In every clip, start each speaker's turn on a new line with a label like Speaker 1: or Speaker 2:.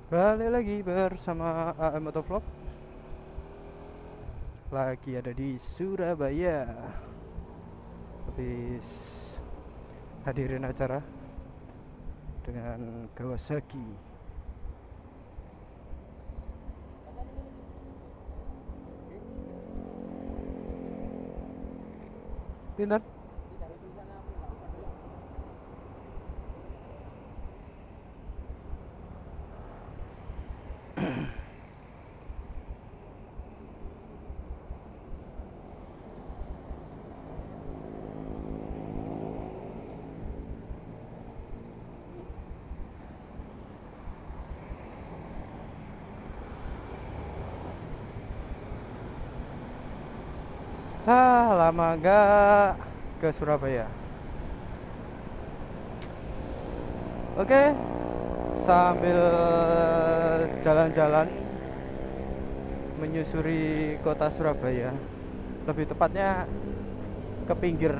Speaker 1: Balik lagi bersama AM Motovlog. Lagi ada di Surabaya. Habis hadirin acara dengan Kawasaki. Pinter. Lama gak ke Surabaya. Oke, sambil jalan-jalan menyusuri kota Surabaya. Lebih tepatnya ke pinggir.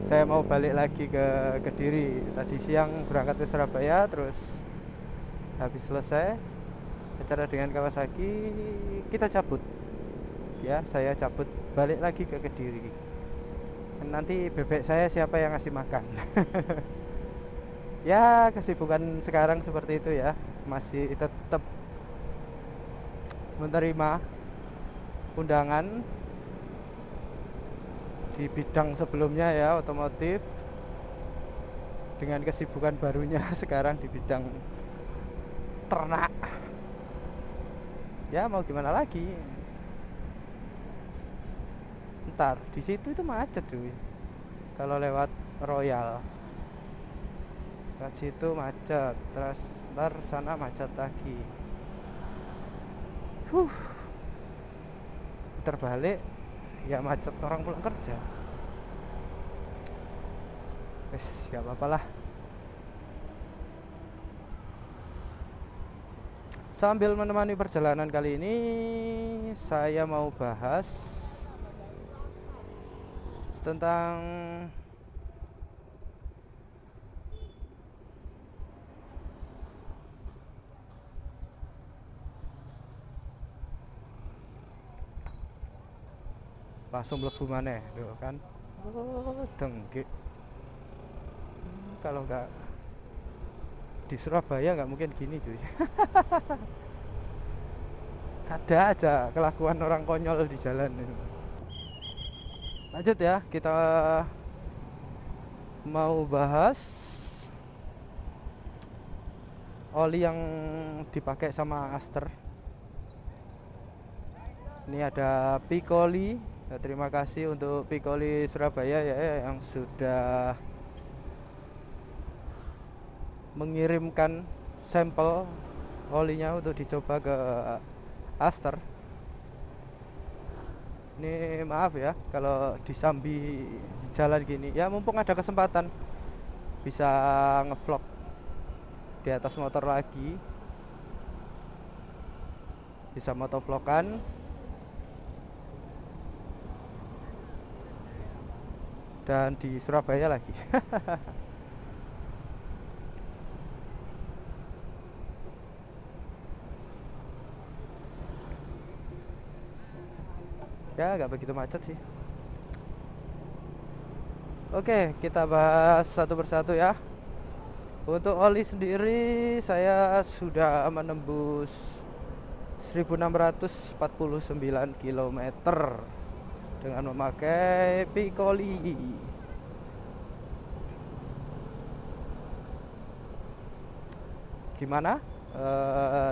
Speaker 1: Saya mau balik lagi ke Kediri. Tadi siang berangkat ke Surabaya, terus habis selesai acara dengan Kawasaki kita cabut. Ya, saya cabut balik lagi ke Kediri. Nanti bebek saya siapa yang ngasih makan? Ya, kesibukan sekarang seperti itu ya. Masih tetap menerima undangan di bidang sebelumnya ya, otomotif, dengan kesibukan barunya sekarang di bidang ternak. Ya mau gimana lagi? Ntar di situ itu macet cuy. Kalau lewat Royal, lewat situ macet, terus ntar sana macet lagi. Putar balik ya macet orang pulang kerja. Wes gak apa-apa lah. Sambil menemani perjalanan kali ini, saya mau bahas tentang langsung mlebu maneh tuh kan. Oh, dengki. Kalau nggak di Surabaya nggak mungkin gini cuy. Ada aja kelakuan orang konyol di jalan. Lanjut ya, kita mau bahas oli yang dipakai sama Aster. Ini ada Piccoli. Ya, terima kasih untuk Piccoli Surabaya ya yang sudah mengirimkan sampel olinya untuk dicoba ke Aster. Ini maaf ya kalau disambi di jalan gini. Ya mumpung ada kesempatan bisa ngevlog di atas motor lagi, bisa motovlogan dan di Surabaya lagi. Ya nggak begitu macet sih. Oke, kita bahas satu persatu ya. Untuk oli sendiri saya sudah menembus 1649 km dengan memakai Piccoli. Gimana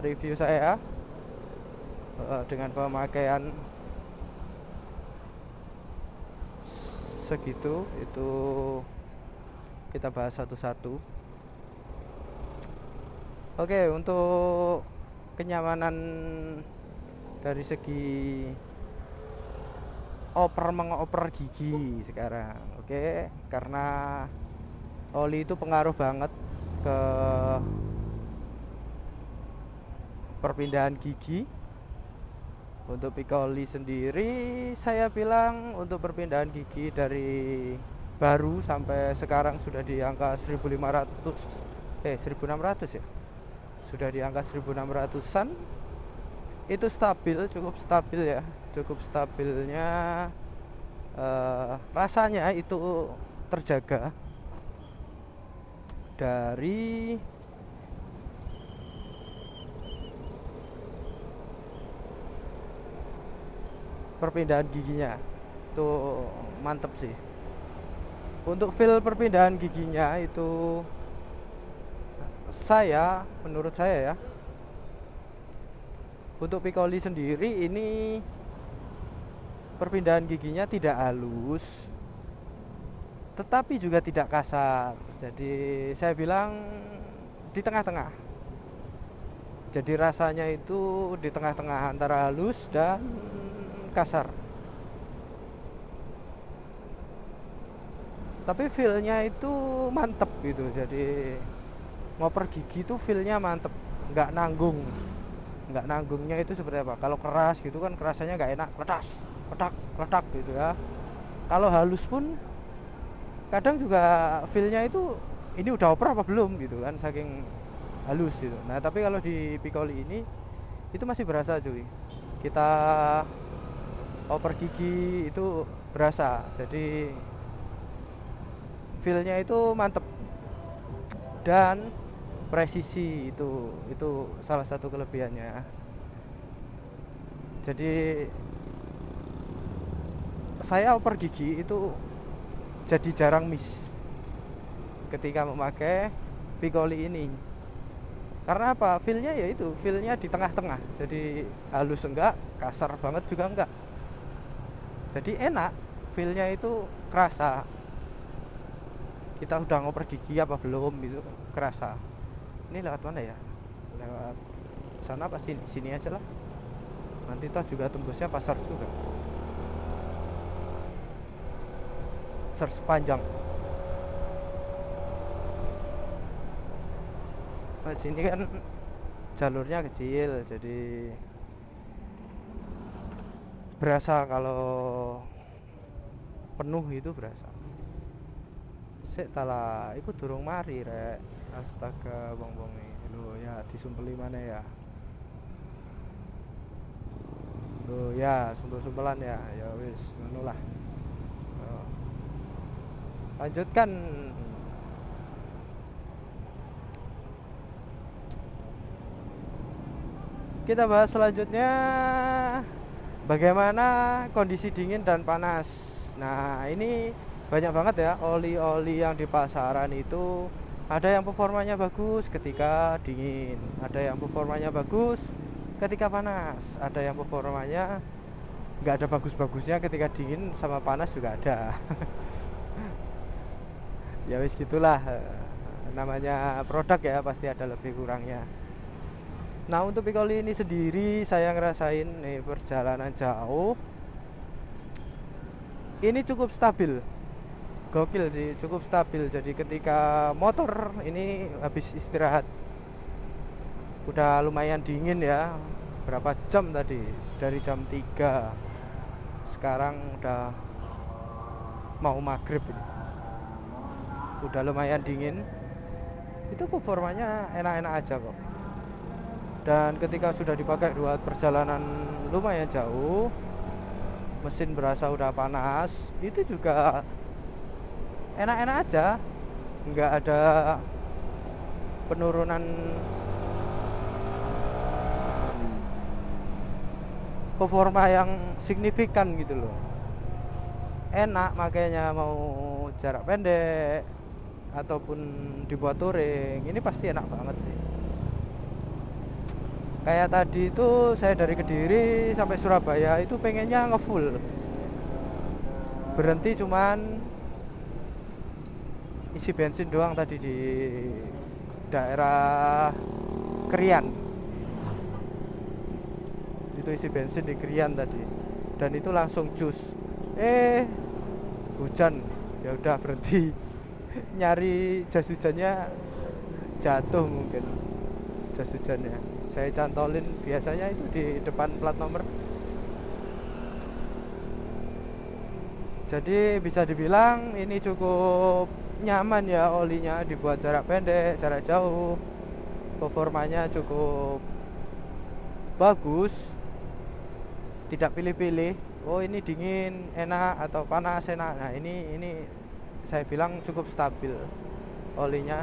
Speaker 1: review saya dengan pemakaian segitu? Itu kita bahas satu-satu. Oke, untuk kenyamanan dari segi mengoper gigi sekarang, oke, karena oli itu pengaruh banget ke perpindahan gigi. Untuk Piccoli sendiri saya bilang untuk perpindahan gigi dari baru sampai sekarang sudah di angka 1500 1600 ya, sudah di angka 1600-an. Itu stabil, cukup stabil ya, cukup stabilnya. Rasanya itu terjaga dari perpindahan giginya. Itu mantep sih. Untuk feel perpindahan giginya itu, menurut saya ya, untuk Piccoli sendiri ini perpindahan giginya tidak halus, tetapi juga tidak kasar. Jadi saya bilang di tengah-tengah. Jadi rasanya itu di tengah-tengah antara halus dan kasar. Tapi feelnya itu mantep gitu. Jadi ngoper gigi itu feelnya mantep, nggak nanggung. Nggak nanggungnya itu seperti apa? Kalau keras gitu kan kerasanya nggak enak, kletas, kletak, kletak gitu ya. Kalau halus pun kadang juga feelnya itu ini udah oper apa belum gitu kan, saking halus gitu. Nah tapi kalau di Piccoli ini itu masih berasa cuy. Kita oper gigi itu berasa. Jadi feelnya itu mantep dan presisi. Itu salah satu kelebihannya. Jadi saya oper gigi itu jadi jarang miss ketika memakai Piccoli ini. Karena apa? Feelnya ya itu, feelnya di tengah-tengah. Jadi halus enggak, kasar banget juga enggak. Jadi enak, feelnya itu kerasa. Kita udah ngoper gigi apa belum gitu, kerasa. Ini lewat mana ya? Lewat sana apa sini? Sini aja lah. Nanti toh juga tembusnya pasar juga. Sepanjang. Nah, sini kan jalurnya kecil, jadi berasa kalau penuh itu berasa. Sik tala, iku durung mari rek. Astaga, bong-bongi. Lho ya disumpeli mana ya? Lho ya, sumpel-sumpelan ya. Ya wis, ngono lah. Lanjutkan. Kita bahas selanjutnya bagaimana kondisi dingin dan panas. Nah, ini banyak banget ya oli-oli yang di pasaran itu. Ada yang performanya bagus ketika dingin, ada yang performanya bagus ketika panas, ada yang performanya nggak ada bagus-bagusnya ketika dingin sama panas juga ada. Ya wis gitulah, namanya produk ya, pasti ada lebih kurangnya. Nah untuk Piccoli ini sendiri saya ngerasain nih perjalanan jauh ini cukup stabil, gokil sih, cukup stabil. Jadi ketika motor ini habis istirahat udah lumayan dingin ya, berapa jam tadi, dari jam 3 sekarang udah mau maghrib ini. Udah lumayan dingin, itu performanya enak-enak aja kok. Dan ketika sudah dipakai buat perjalanan lumayan jauh, mesin berasa udah panas, itu juga enak-enak aja, nggak ada penurunan performa yang signifikan gitu loh. Enak makanya mau jarak pendek ataupun dibuat touring, ini pasti enak banget sih. Kayak tadi itu saya dari Kediri sampai Surabaya itu pengennya ngefull, berhenti cuman isi bensin doang tadi di daerah Krian. Itu isi bensin di Krian tadi, dan itu langsung cus. Hujan, ya udah berhenti. Nyari jas hujannya jatuh mungkin jas hujannya. Saya cantolin biasanya itu di depan plat nomor. Jadi bisa dibilang ini cukup nyaman ya olinya, dibuat jarak pendek, jarak jauh. performanya cukup bagus, tidak pilih-pilih oh ini dingin enak atau panas enak. Nah ini saya bilang cukup stabil olinya,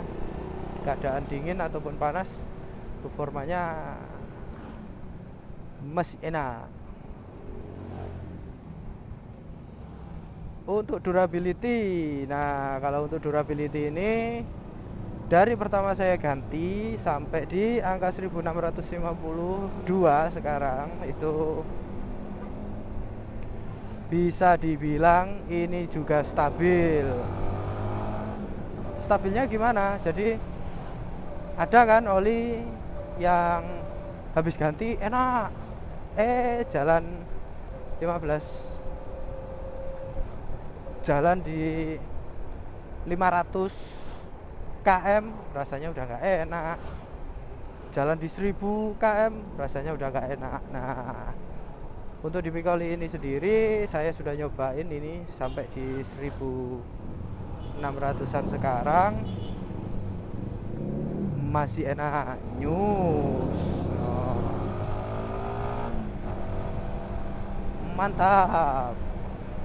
Speaker 1: keadaan dingin ataupun panas performanya masih enak. Untuk durability, nah kalau untuk durability ini dari pertama saya ganti sampai di angka 1652 sekarang itu bisa dibilang ini juga stabil. Stabilnya gimana? Jadi ada kan oli yang habis ganti enak, jalan 15 jalan di 500 km rasanya udah nggak enak, jalan di 1000 km rasanya udah nggak enak. Nah untuk di Piccoli ini sendiri saya sudah nyobain ini sampai di 1600an sekarang masih enak nyus. Mantap.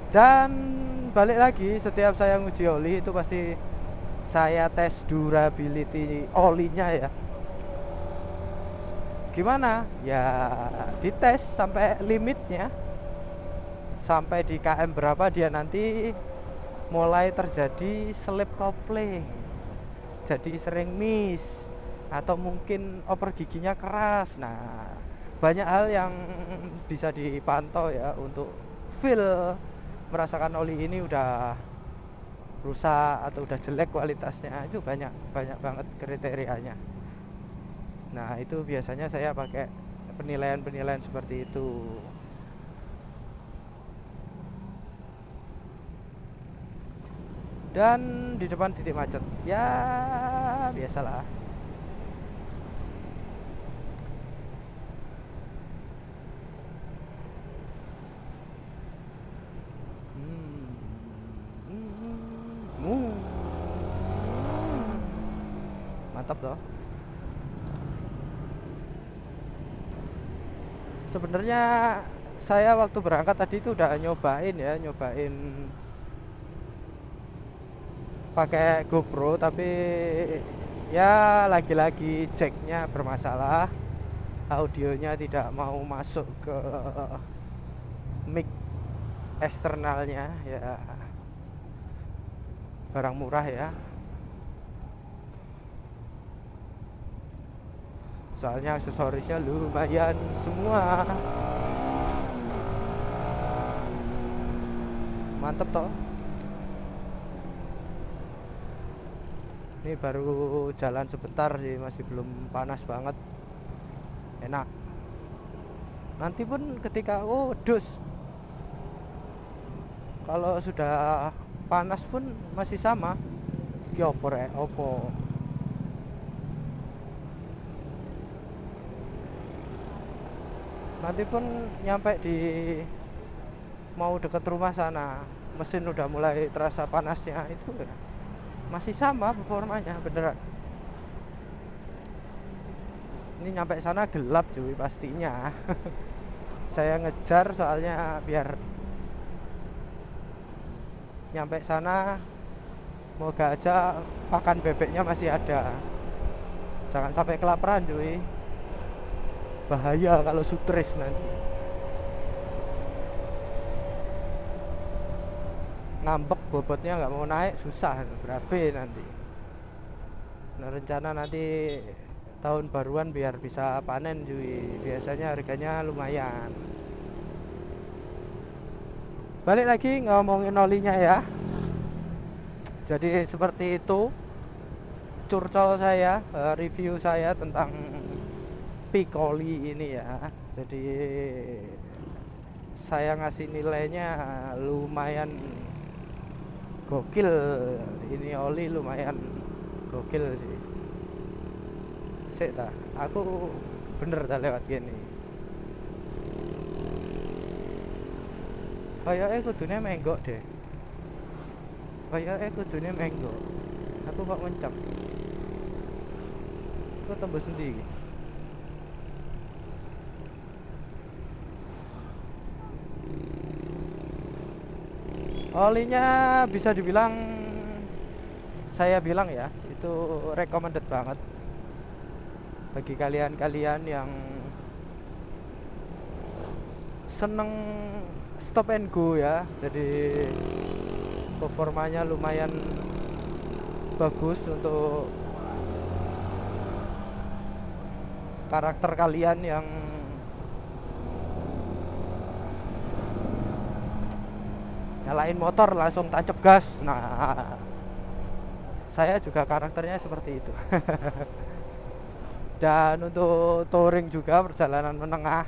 Speaker 1: Dan balik lagi, setiap saya nguji oli itu pasti saya tes durability olinya ya. Gimana? Ya dites sampai limitnya, sampai di km berapa dia nanti mulai terjadi slip coupling, jadi sering miss atau mungkin oper giginya keras. Nah banyak hal yang bisa dipantau ya untuk feel merasakan oli ini udah rusak atau udah jelek kualitasnya. Itu banyak banget kriterianya. Nah itu biasanya saya pakai penilaian seperti itu. Dan di depan titik macet ya biasalah. Mantap loh. Sebenarnya saya waktu berangkat tadi itu udah nyobain pakai GoPro, tapi ya lagi-lagi jacknya bermasalah, audionya tidak mau masuk ke mic eksternalnya ya. Barang murah ya, soalnya aksesorisnya lumayan semua. Mantep toh. Ini baru jalan sebentar sih, masih belum panas banget, enak. Nanti pun ketika dus kalau sudah panas pun masih sama ya opo. Nanti pun nyampe di mau deket rumah sana mesin udah mulai terasa panasnya, itu masih sama performanya beneran. Ini nyampe sana gelap cuy pastinya. Saya ngejar soalnya biar nyampe sana moga aja pakan bebeknya masih ada, jangan sampai kelaparan cuy, bahaya kalau sutris nanti. Ngambek bobotnya nggak mau naik, susah berabe nanti. Nah rencana nanti tahun baruan biar bisa panen cuy, biasanya harganya lumayan. Balik lagi ngomongin olinya ya. Jadi seperti itu curcol saya, review saya tentang Piccoli ini ya. Jadi saya ngasih nilainya lumayan gokil, ini oli lumayan gokil sih. Sik dah, aku bener dah lewat gini. Kayaknya kudune menggok deh. Kayaknya kudune menggok. Aku kok ngencep. Kok tembus sendiri. Olinya bisa dibilang, saya bilang ya, itu recommended banget bagi kalian-kalian yang seneng stop and go ya. Jadi performanya lumayan bagus untuk karakter kalian yang nyalain motor langsung tancap gas. Nah, saya juga karakternya seperti itu. Dan untuk touring juga, perjalanan menengah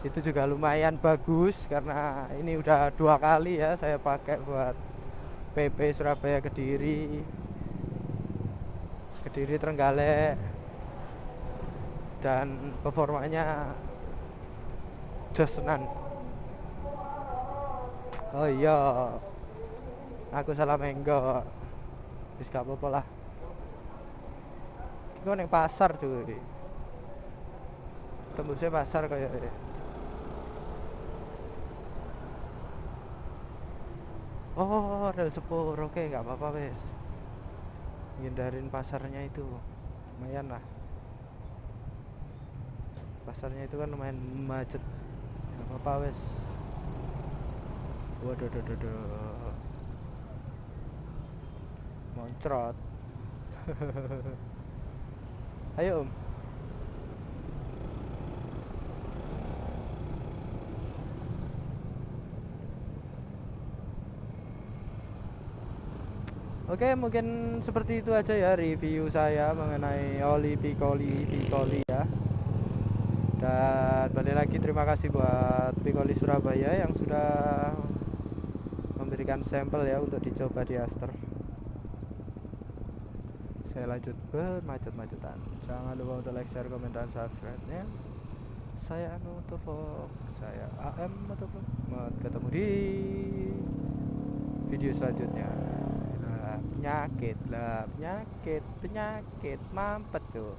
Speaker 1: itu juga lumayan bagus, karena ini udah 2 kali ya saya pakai buat PP Surabaya Kediri, Kediri Trenggalek, dan performanya josenan. Oh iya, aku salah menggo, wis gak apa-apa lah. Iku ning pasar cuy, tembusnya pasar kayak. Oh, rel sepur, oke, nggak apa-apa wes. Hindarin pasarnya itu, lumayan lah. Pasarnya itu kan lumayan macet, nggak apa-apa wes. Waduh, moncrot. Ayo om. Oke, mungkin seperti itu aja ya review saya mengenai oli Piccoli ya. Dan balik lagi, terima kasih buat Piccoli Surabaya yang sudah memberikan sampel ya untuk dicoba di Aster. Saya lanjut bermacet-macetan. Jangan lupa untuk like, share, komen, dan subscribe-nya. Saya Anu Turbo, saya AM Motovlog. Ketemu di video selanjutnya. Penyakit mampet tuh.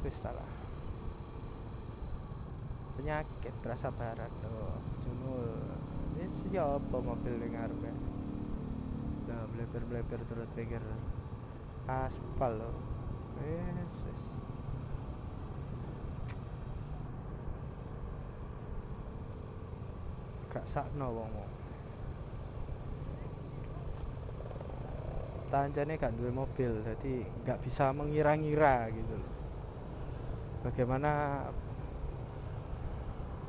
Speaker 1: Wis salah. Penyakit rasa barat tuh. Jumul. Ini siapa mobil ning ngarepe? Lah bleber-bleber turut pinggir aspal loh. Wis. Gak sakno wong-wong. Tancane gak duwe mobil, jadi gak bisa mengira-ngira gitu loh. Bagaimana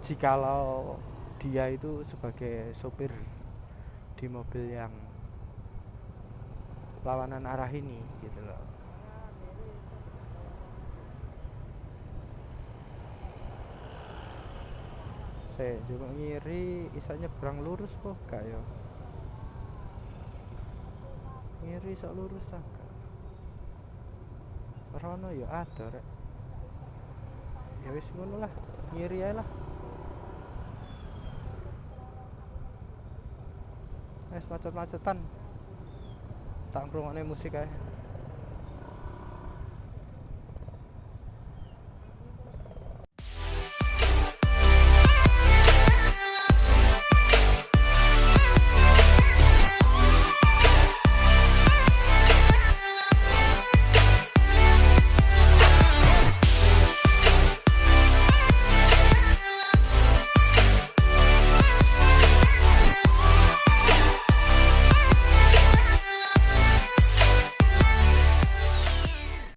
Speaker 1: jikalau dia itu sebagai sopir di mobil yang lawanan arah ini gitu loh. Saya cuma ngiri isa nyebrang lurus kok gak ya. Ngiri sok lurus tak gak. Rono ya ada rek. Ya wis ngono lah, ngiri ae lah. Wis macet-macetan. Tak ngrungokne musik ae.